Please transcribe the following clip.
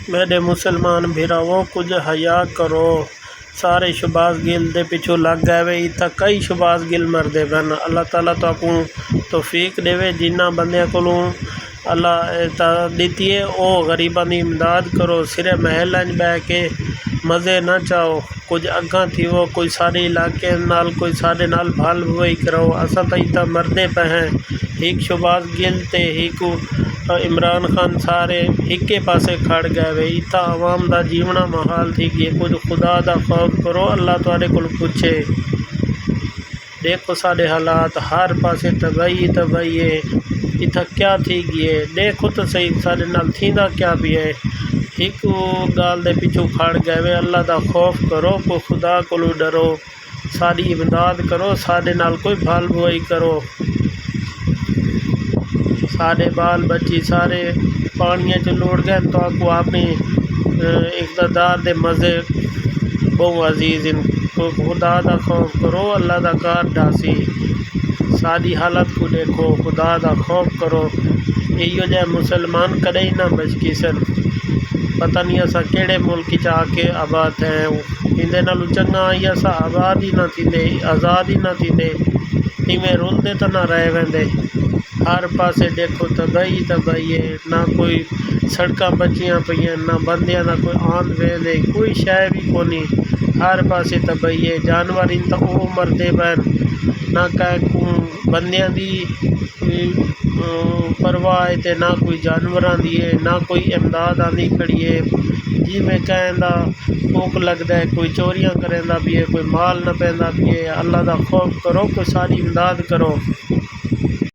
میرے مسلمان بھراؤ کچھ حیا کرو، سارے شباز گل دے پیچھو لگ گئے وے، اتنا کئی شباز گل مردے پن۔ اللہ تعالیٰ تو کو توفیق دے جنہ بندیاں کولوں اللہ دیتی ہے او غریباں دی امداد کرو، سرے محل بہ کے مزے نہ چاہو، کچھ اگاں تھی وہ کوئی سارے علاقے نال کوئی سارے نال بھال بھوئی کرو، اساں تا اتنا مردے پہ ہیں، ایک شباز گل تے ایک عمران خان سارے ایکے پاسے کھڑ گئے وے، اتنا عوام دا جیونا محال تھی گئے، کچھ خدا دا خوف کرو، اللہ تواڈے کول پوچھے۔ دیکھو سارے حالات ہر پاسے تباہی تباہی ہے، اتنا کیا تھی گئے، دیکھو تو صحیح سارے نال تھیندا کیا بھی ہے، ایک گال دے پیچھو کھڑ گئے وے، اللہ دا خوف کرو، کو خدا کولو ڈرو، ساری امداد کرو، سارے نال کوئی بھال بھوئی کرو، سارے بال بچی سارے پانیاں چ لوڑ گئے تو کو اپنی اقتدار دے مزے بہو عزیز ان کو خدا دا خوف کرو، اللہ دا کار ڈاسی، ساری حالت کو دیکھو، خدا دا خوف کرو، ایو جے مسلمان کدے ہی نہ بچکی سن، پتہ نہیں اسا کیڑے ملک چ آ کے آباد ہیں، اندے نالوں چنگا آئی اسا آباد ہی نہ تھیندے، آزاد ہی نہ تھیندے، ایویں رلدے تو نہ رہ ویندے، ہر پاسے دیکھو تباہی تباہی ہے، نہ کوئی سڑکاں بچیاں پئیاں، نہ بندیاں دا کوئی آند ویندے، کوئی شے بھی کونی، ہر پاسے تباہی ہے، جانور ان تا او مردے پین، نہ کہ بندیاں دی پرواہ ہے تے نہ کوئی جانوراں دی ہے، نہ کوئی امداد آندی کھڑی ہے، جی میں کہندا بھوک لگدا ہے، کوئی چوریاں کریندا بھی ہے، کوئی مال نہ پیندا بھی ہے، اللہ دا خوف کرو، کوئی ساری امداد کرو۔